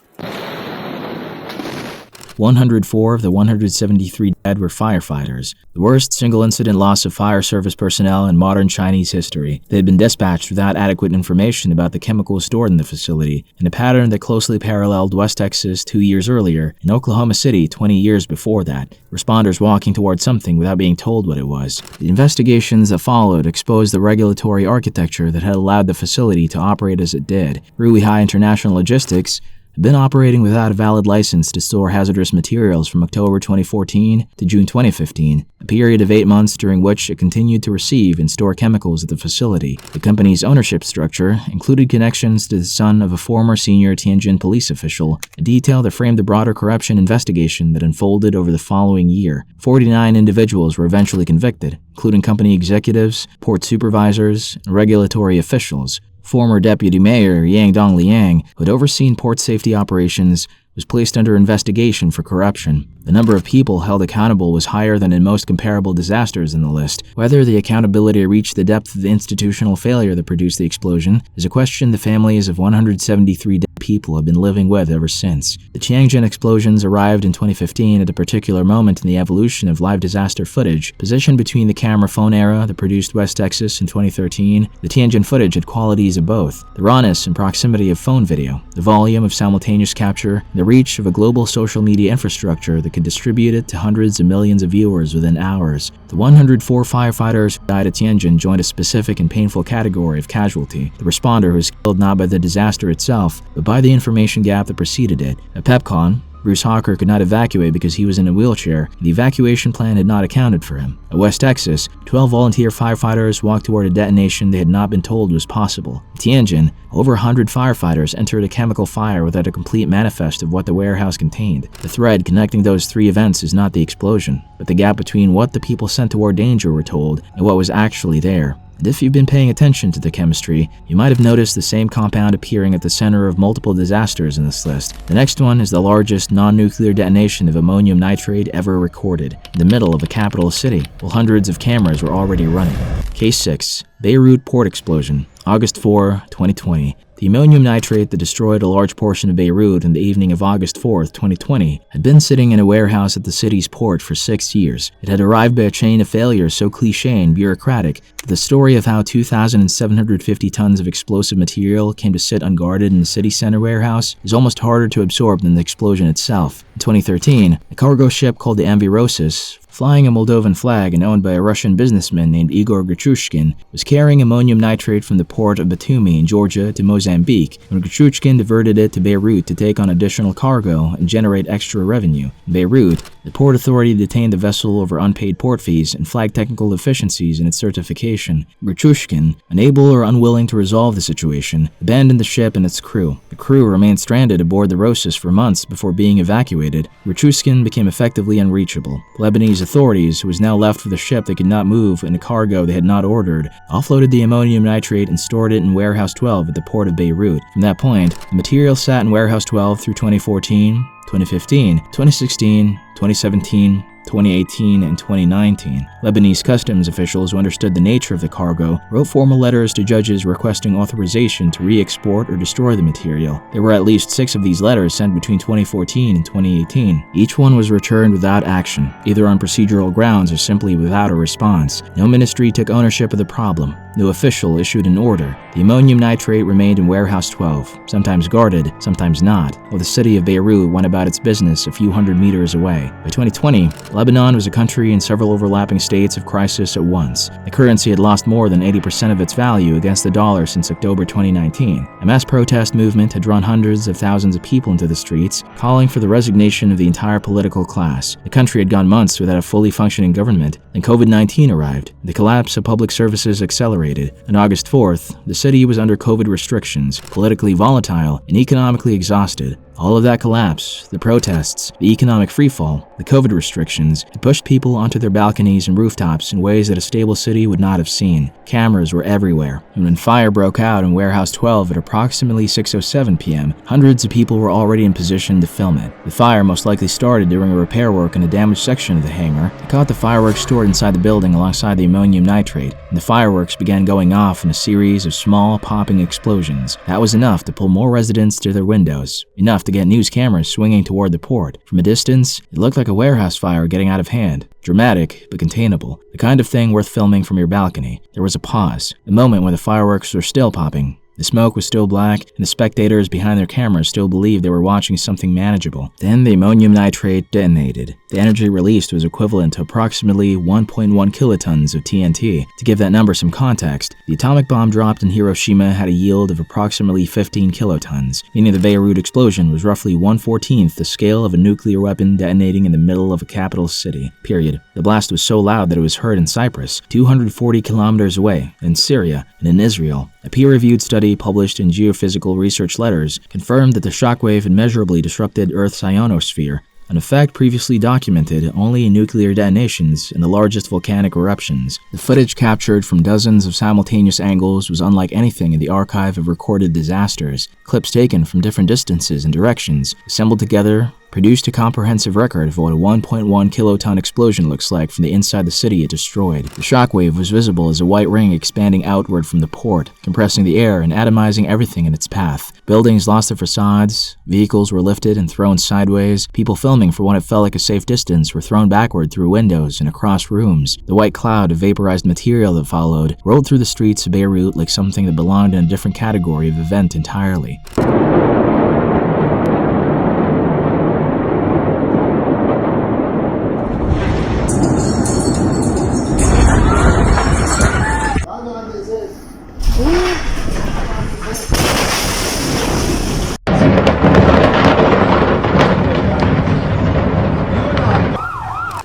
104 of the 173 dead were firefighters, the worst single-incident loss of fire service personnel in modern Chinese history. They had been dispatched without adequate information about the chemicals stored in the facility, in a pattern that closely paralleled West Texas 2 years earlier and Oklahoma City 20 years before that, responders walking towards something without being told what it was. The investigations that followed exposed the regulatory architecture that had allowed the facility to operate as it did. Ruihai International Logistics had been operating without a valid license to store hazardous materials from October 2014 to June 2015, a period of 8 months during which it continued to receive and store chemicals at the facility. The company's ownership structure included connections to the son of a former senior Tianjin police official, a detail that framed the broader corruption investigation that unfolded over the following year. 49 individuals were eventually convicted, including company executives, port supervisors, and regulatory officials. Former Deputy Mayor Yang Dongliang, who had overseen port safety operations, was placed under investigation for corruption. The number of people held accountable was higher than in most comparable disasters in the list. Whether the accountability reached the depth of the institutional failure that produced the explosion is a question the families of 173 dead people have been living with ever since. The Tianjin explosions arrived in 2015 at a particular moment in the evolution of live disaster footage. Positioned between the camera phone era that produced West Texas in 2013, the Tianjin footage had qualities of both: the rawness and proximity of phone video, the volume of simultaneous capture, the reach of a global social media infrastructure that could distribute it to hundreds of millions of viewers within hours. The 104 firefighters who died at Tianjin joined a specific and painful category of casualty, the responder who was killed not by the disaster itself, but by the information gap that preceded it. At PepCon, Bruce Hawker could not evacuate because he was in a wheelchair, and the evacuation plan had not accounted for him. At West Texas, 12 volunteer firefighters walked toward a detonation they had not been told was possible. At Tianjin, over 100 firefighters entered a chemical fire without a complete manifest of what the warehouse contained. The thread connecting those three events is not the explosion, but the gap between what the people sent toward danger were told and what was actually there. And if you've been paying attention to the chemistry, you might have noticed the same compound appearing at the center of multiple disasters in this list. The next one is the largest non-nuclear detonation of ammonium nitrate ever recorded, in the middle of a capital city, while hundreds of cameras were already running. Case 6. Beirut Port Explosion, August 4, 2020. The ammonium nitrate that destroyed a large portion of Beirut in the evening of August 4, 2020, had been sitting in a warehouse at the city's port for 6 years. It had arrived by a chain of failures so cliché and bureaucratic that the story of how 2,750 tons of explosive material came to sit unguarded in the city center warehouse is almost harder to absorb than the explosion itself. In 2013, a cargo ship called the MV Rosis, flying a Moldovan flag and owned by a Russian businessman named Igor Grachushkin, was carrying ammonium nitrate from the port of Batumi in Georgia to Mozambique when Grachushkin diverted it to Beirut to take on additional cargo and generate extra revenue. In Beirut, the Port Authority detained the vessel over unpaid port fees and flagged technical deficiencies in its certification. Grachushkin, unable or unwilling to resolve the situation, abandoned the ship and its crew. The crew remained stranded aboard the Rosis for months before being evacuated. Grachushkin became effectively unreachable. Lebanese authorities, who was now left with a ship that could not move and a cargo they had not ordered, offloaded the ammonium nitrate and stored it in Warehouse 12 at the port of Beirut. From that point, the material sat in Warehouse 12 through 2014, 2015, 2016, 2017, 2018, and 2019. Lebanese customs officials who understood the nature of the cargo wrote formal letters to judges requesting authorization to re-export or destroy the material. There were at least 6 of these letters sent between 2014 and 2018. Each one was returned without action, either on procedural grounds or simply without a response. No ministry took ownership of the problem. No official issued an order. The ammonium nitrate remained in Warehouse 12, sometimes guarded, sometimes not, while the city of Beirut went about its business a few hundred meters away. By 2020, Lebanon was a country in several overlapping states of crisis at once. The currency had lost more than 80% of its value against the dollar since October 2019. A mass protest movement had drawn hundreds of thousands of people into the streets, calling for the resignation of the entire political class. The country had gone months without a fully functioning government. Then COVID-19 arrived. The collapse of public services accelerated. On August 4th, the city was under COVID restrictions, politically volatile, and economically exhausted. All of that collapse, the protests, the economic freefall, the COVID restrictions, had pushed people onto their balconies and rooftops in ways that a stable city would not have seen. Cameras were everywhere, and when fire broke out in Warehouse 12 at approximately 6:07 p.m., hundreds of people were already in position to film it. The fire most likely started during a repair work in a damaged section of the hangar that caught the fireworks stored inside the building alongside the ammonium nitrate, and the fireworks began going off in a series of small, popping explosions. That was enough to pull more residents to their windows, enough to get news cameras swinging toward the port. From a distance, it looked like a warehouse fire getting out of hand. Dramatic, but containable. The kind of thing worth filming from your balcony. There was a pause, a moment when the fireworks were still popping. The smoke was still black, and the spectators behind their cameras still believed they were watching something manageable. Then the ammonium nitrate detonated. The energy released was equivalent to approximately 1.1 kilotons of TNT. To give that number some context, the atomic bomb dropped in Hiroshima had a yield of approximately 15 kilotons, meaning the Beirut explosion was roughly 1/14th the scale of a nuclear weapon detonating in the middle of a capital city. Period. The blast was so loud that it was heard in Cyprus, 240 kilometers away, in Syria, and in Israel. A peer-reviewed study published in Geophysical Research Letters confirmed that the shockwave immeasurably disrupted Earth's ionosphere, an effect previously documented only in nuclear detonations and the largest volcanic eruptions. The footage captured from dozens of simultaneous angles was unlike anything in the archive of recorded disasters. Clips taken from different distances and directions, assembled together, produced a comprehensive record of what a 1.1 kiloton explosion looks like from the inside the city it destroyed. The shockwave was visible as a white ring expanding outward from the port, compressing the air and atomizing everything in its path. Buildings lost their facades, vehicles were lifted and thrown sideways, people filming for what it felt like a safe distance were thrown backward through windows and across rooms. The white cloud of vaporized material that followed rolled through the streets of Beirut like something that belonged in a different category of event entirely.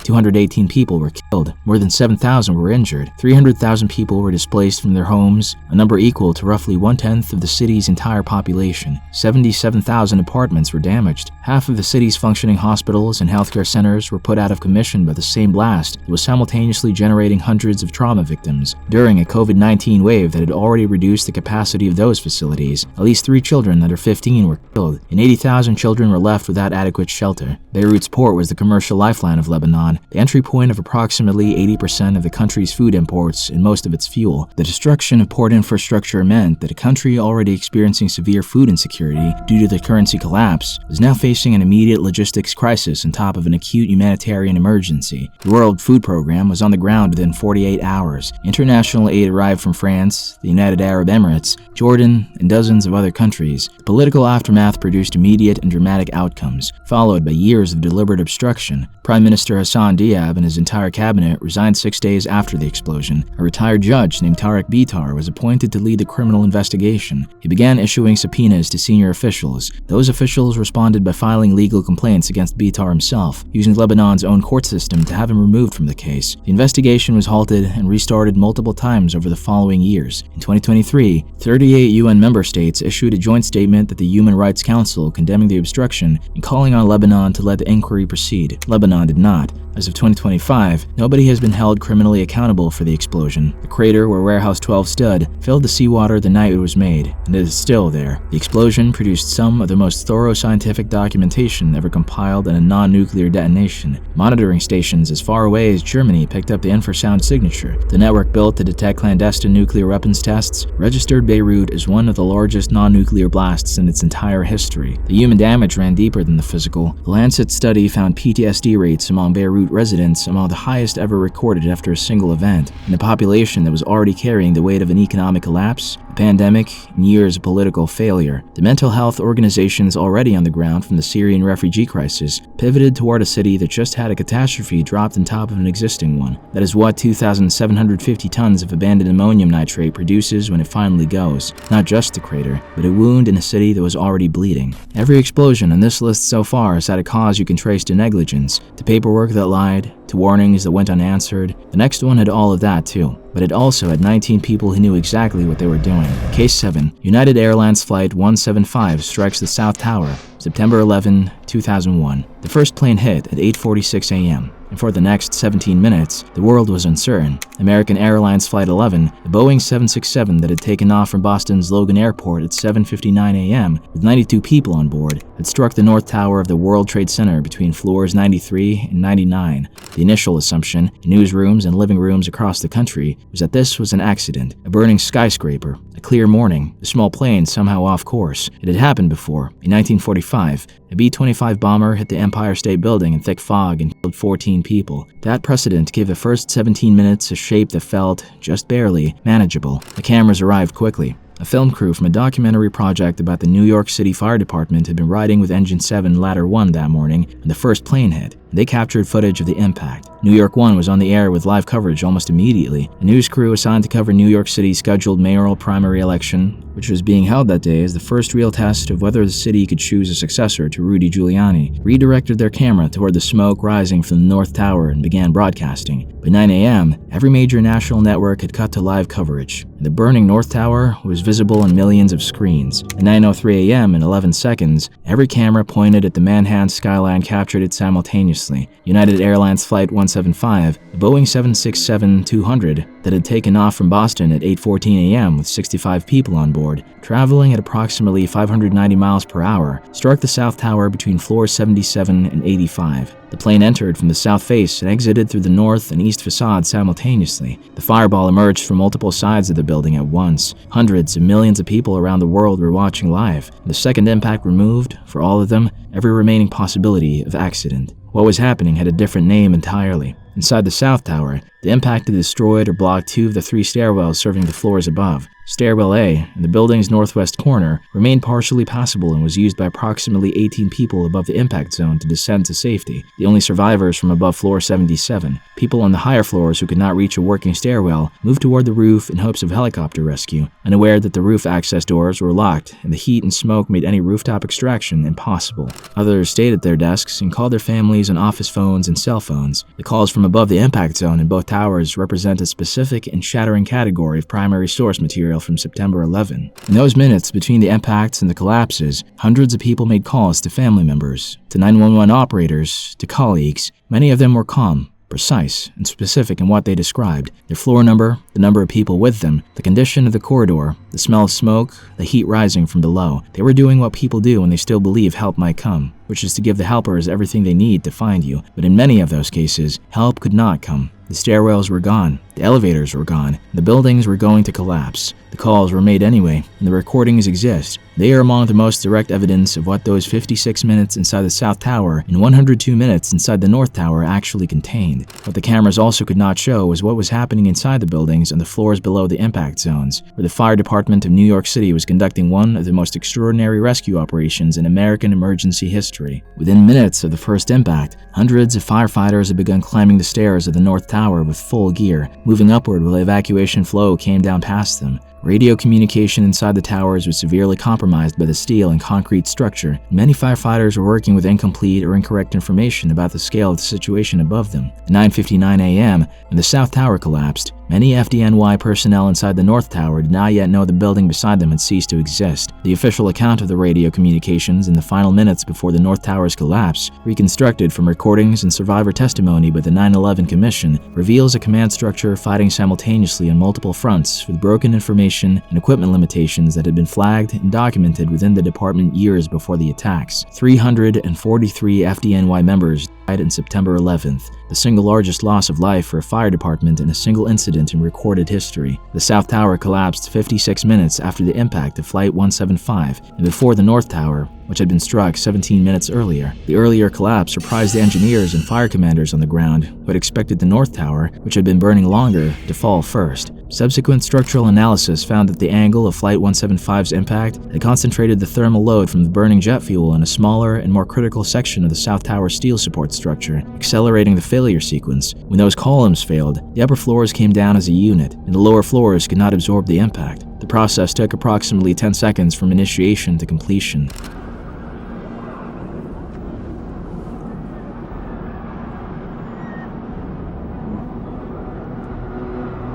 $218 people were killed, more than 7,000 were injured, 300,000 people were displaced from their homes, a number equal to roughly 1/10 of the city's entire population. 77,000 apartments were damaged. Half of the city's functioning hospitals and healthcare centers were put out of commission by the same blast that was simultaneously generating hundreds of trauma victims. During a COVID-19 wave that had already reduced the capacity of those facilities, at least 3 children under 15 were killed, and 80,000 children were left without adequate shelter. Beirut's port was the commercial lifeline of Lebanon, the entry point of approximately 80% of the country's food imports and most of its fuel. The destruction of port infrastructure meant that a country already experiencing severe food insecurity due to the currency collapse was now facing an immediate logistics crisis on top of an acute humanitarian emergency. The World Food Program was on the ground within 48 hours. International aid arrived from France, the United Arab Emirates, Jordan, and dozens of other countries. The political aftermath produced immediate and dramatic outcomes, followed by years of deliberate obstruction. Prime Minister Hassan Diab and his entire cabinet resigned 6 days after the explosion. A retired judge named Tarek Bitar was appointed to lead the criminal investigation. He began issuing subpoenas to senior officials. Those officials responded by filing legal complaints against Bitar himself, using Lebanon's own court system to have him removed from the case. The investigation was halted and restarted multiple times over the following years. In 2023, 38 UN member states issued a joint statement at the Human Rights Council condemning the obstruction and calling on Lebanon to let the inquiry proceed. Lebanon did not. As of 2025, nobody has been held criminally accountable for the explosion. The crater where Warehouse 12 stood filled the seawater the night it was made, and it is still there. The explosion produced some of the most thorough scientific documentation ever compiled in a non-nuclear detonation. Monitoring stations as far away as Germany picked up the infrasound signature. The network built to detect clandestine nuclear weapons tests registered Beirut as one of the largest non-nuclear blasts in its entire history. The human damage ran deeper than the physical. The Lancet study found PTSD rates among Beirut residents among the highest ever recorded after a single event. In a population that was already carrying the weight of an economic collapse, a pandemic, and years of political failure, the mental health organizations already on the ground from the Syrian refugee crisis pivoted toward a city that just had a catastrophe dropped on top of an existing one. That is what 2,750 tons of abandoned ammonium nitrate produces when it finally goes. Not just the crater, but a wound in a city that was already bleeding. Every explosion on this list so far has had a cause you can trace to negligence, to paperwork that lied, to warnings that went unanswered. The next one had all of that too, but it also had 19 people who knew exactly what they were doing. Case 7. United Airlines Flight 175 strikes the South Tower. September 11, 2001. The first plane hit at 8:46 a.m. and for the next 17 minutes, the world was uncertain. American Airlines Flight 11, a Boeing 767 that had taken off from Boston's Logan Airport at 7:59 a.m. with 92 people on board, had struck the North Tower of the World Trade Center between floors 93 and 99. The initial assumption in newsrooms and living rooms across the country was that this was an accident, a burning skyscraper, a clear morning, a small plane somehow off course. It had happened before. In 1945, a B-25 bomber hit the Empire State Building in thick fog and killed 14 people. That precedent gave the first 17 minutes a shape that felt, just barely, manageable. The cameras arrived quickly. A film crew from a documentary project about the New York City Fire Department had been riding with Engine 7 Ladder 1 that morning when the first plane hit. They captured footage of the impact. New York 1 was on the air with live coverage almost immediately. A news crew assigned to cover New York City's scheduled mayoral primary election, which was being held that day as the first real test of whether the city could choose a successor to Rudy Giuliani, redirected their camera toward the smoke rising from the North Tower and began broadcasting. By 9 a.m., every major national network had cut to live coverage, and the burning North Tower was visible on millions of screens. At 9:03 a.m. in 11 seconds, every camera pointed at the Manhattan skyline captured it simultaneously. United Airlines Flight 175, a Boeing 767-200 that had taken off from Boston at 8:14 a.m. with 65 people on board, traveling at approximately 590 miles per hour, struck the South Tower between floors 77 and 85. The plane entered from the south face and exited through the north and east facades simultaneously. The fireball emerged from multiple sides of the building at once. Hundreds of millions of people around the world were watching live. The second impact removed, for all of them, every remaining possibility of accident. What was happening had a different name entirely. Inside the South Tower, the impact had destroyed or blocked 2 of the 3 stairwells serving the floors above. Stairwell A, in the building's northwest corner, remained partially passable and was used by approximately 18 people above the impact zone to descend to safety, the only survivors from above floor 77. People on the higher floors who could not reach a working stairwell moved toward the roof in hopes of helicopter rescue, unaware that the roof access doors were locked and the heat and smoke made any rooftop extraction impossible. Others stayed at their desks and called their families on office phones and cell phones. The calls from above the impact zone in both towers represent a specific and shattering category of primary source material from September 11. In those minutes between the impacts and the collapses, hundreds of people made calls to family members, to 911 operators, to colleagues. Many of them were calm, precise, and specific in what they described. Their floor number, the number of people with them, the condition of the corridor, the smell of smoke, the heat rising from below. They were doing what people do when they still believe help might come, which is to give the helpers everything they need to find you. But in many of those cases, help could not come. The stairwells were gone, the elevators were gone, the buildings were going to collapse. The calls were made anyway, and the recordings exist. They are among the most direct evidence of what those 56 minutes inside the South Tower and 102 minutes inside the North Tower actually contained. What the cameras also could not show was what was happening inside the buildings and the floors below the impact zones, where the Fire Department of New York City was conducting one of the most extraordinary rescue operations in American emergency history. Within minutes of the first impact, hundreds of firefighters had begun climbing the stairs of the North Tower with full gear, moving upward while evacuation flow came down past them. Radio communication inside the towers was severely compromised by the steel and concrete structure. Many firefighters were working with incomplete or incorrect information about the scale of the situation above them. At 9:59 a.m., when the South Tower collapsed, many FDNY personnel inside the North Tower did not yet know the building beside them had ceased to exist. The official account of the radio communications in the final minutes before the North Tower's collapse, reconstructed from recordings and survivor testimony by the 9/11 Commission, reveals a command structure fighting simultaneously on multiple fronts with broken information and equipment limitations that had been flagged and documented within the department years before the attacks. 343 FDNY members died on September 11th, the single largest loss of life for a fire department in a single incident in recorded history. The South Tower collapsed 56 minutes after the impact of Flight 175 and before the North Tower, which had been struck 17 minutes earlier. The earlier collapse surprised the engineers and fire commanders on the ground, who had expected the North Tower, which had been burning longer, to fall first. Subsequent structural analysis found that the angle of Flight 175's impact had concentrated the thermal load from the burning jet fuel in a smaller and more critical section of the South Tower steel support structure, accelerating the failure sequence. When those columns failed, the upper floors came down as a unit, and the lower floors could not absorb the impact. The process took approximately 10 seconds from initiation to completion.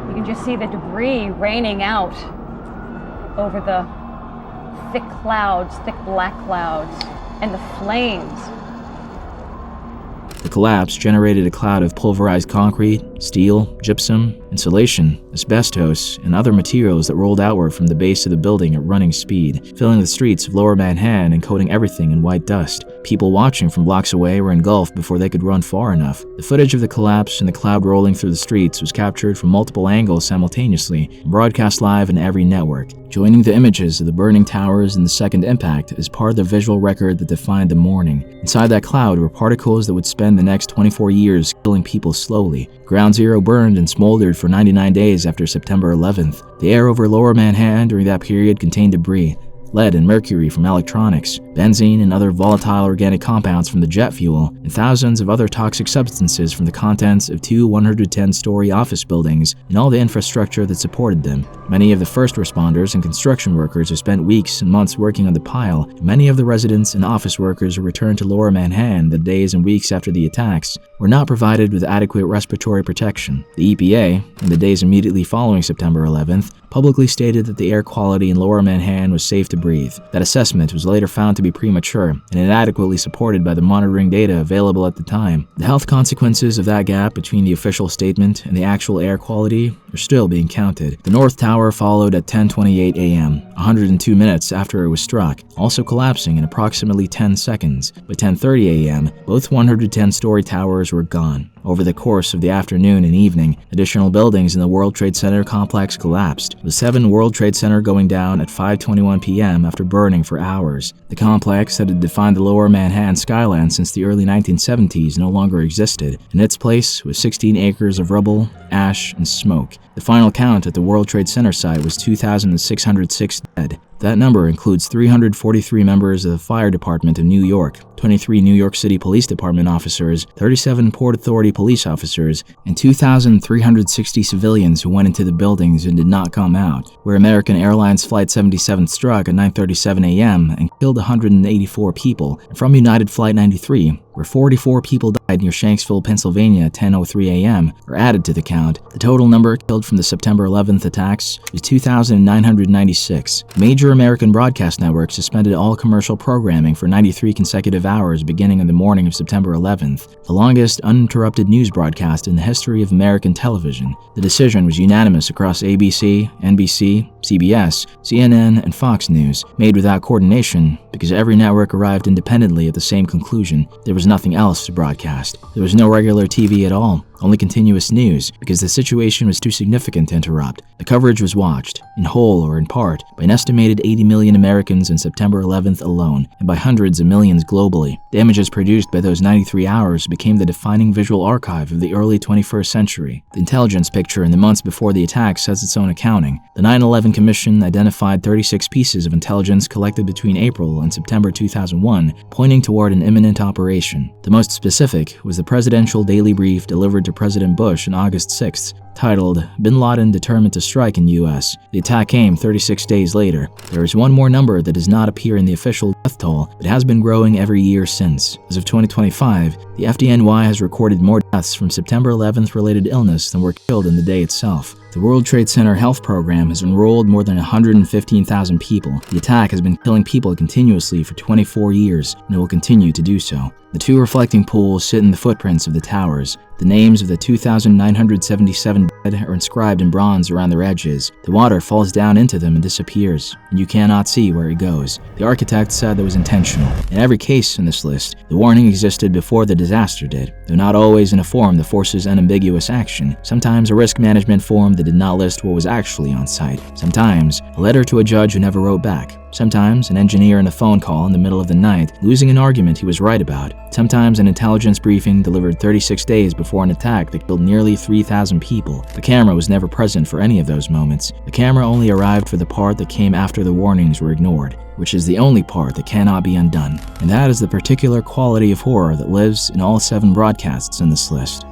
You can just see the debris raining out over the thick clouds, thick black clouds. and the flames. The collapse generated a cloud of pulverized concrete, steel, gypsum, insulation, asbestos, and other materials that rolled outward from the base of the building at running speed, filling the streets of Lower Manhattan and coating everything in white dust. People watching from blocks away were engulfed before they could run far enough. The footage of the collapse and the cloud rolling through the streets was captured from multiple angles simultaneously and broadcast live in every network. Joining the images of the burning towers and the second impact is part of the visual record that defined the morning. Inside that cloud were particles that would spend the next 24 years killing people slowly. Ground Zero burned and smoldered for 99 days after September 11th. The air over Lower Manhattan during that period contained debris, lead and mercury from electronics, benzene and other volatile organic compounds from the jet fuel, and thousands of other toxic substances from the contents of two 110-story office buildings and all the infrastructure that supported them. Many of the first responders and construction workers who spent weeks and months working on the pile, and many of the residents and office workers who returned to Lower Manhattan the days and weeks after the attacks, were not provided with adequate respiratory protection. The EPA, in the days immediately following September 11th, publicly stated that the air quality in Lower Manhattan was safe to breathe. That assessment was later found to be premature and inadequately supported by the monitoring data available at the time. The health consequences of that gap between the official statement and the actual air quality are still being counted. The North Tower followed at 10:28 a.m., 102 minutes after it was struck, also collapsing in approximately 10 seconds. By 10:30 a.m., both 110-story towers were gone. Over the course of the afternoon and evening, additional buildings in the World Trade Center complex collapsed, with 7 World Trade Center going down at 5:21 p.m. after burning for hours. The complex that had defined the Lower Manhattan skyline since the early 1970s no longer existed. In its place was 16 acres of rubble, ash, and smoke. The final count at the World Trade Center site was 2,606 dead. That number includes 343 members of the Fire Department of New York, 23 New York City Police Department officers, 37 Port Authority police officers, and 2,360 civilians who went into the buildings and did not come out, where American Airlines Flight 77 struck at 9:37 a.m. and killed 184 people, and from United Flight 93, where 44 people died near Shanksville, Pennsylvania at 10:03 a.m., were added to the count. The total number killed from the September 11th attacks was 2,996. Major American broadcast networks suspended all commercial programming for 93 consecutive hours beginning on the morning of September 11th, the longest uninterrupted news broadcast in the history of American television. The decision was unanimous across ABC, NBC, CBS, CNN, and Fox News, made without coordination because every network arrived independently at the same conclusion. There was nothing else to broadcast. There was no regular TV at all, only continuous news, because the situation was too significant to interrupt. The coverage was watched, in whole or in part, by an estimated 80 million Americans on September 11th alone, and by hundreds of millions globally. The images produced by those 93 hours became the defining visual archive of the early 21st century. The intelligence picture in the months before the attacks has its own accounting. The 9/11 Commission identified 36 pieces of intelligence collected between April and September 2001, pointing toward an imminent operation. The most specific was the presidential daily brief delivered to President Bush on August 6th, titled, "Bin Laden Determined to Strike in U.S." The attack came 36 days later. There is one more number that does not appear in the official death toll, but has been growing every year since. As of 2025, the FDNY has recorded more deaths from September 11th related illness than were killed in the day itself. The World Trade Center Health Program has enrolled more than 115,000 people. The attack has been killing people continuously for 24 years, and it will continue to do so. The two reflecting pools sit in the footprints of the towers. The names of the 2,977 dead are inscribed in bronze around their edges. The water falls down into them and disappears, and you cannot see where it goes. The architect said that was intentional. In every case in this list, the warning existed before the disaster did, though not always in a form that forces unambiguous action. Sometimes a risk management form that did not list what was actually on site. Sometimes a letter to a judge who never wrote back. Sometimes an engineer in a phone call in the middle of the night, losing an argument he was right about. Sometimes an intelligence briefing delivered 36 days before an attack that killed nearly 3,000 people. The camera was never present for any of those moments. The camera only arrived for the part that came after the warnings were ignored, which is the only part that cannot be undone. And that is the particular quality of horror that lives in all 7 broadcasts in this list.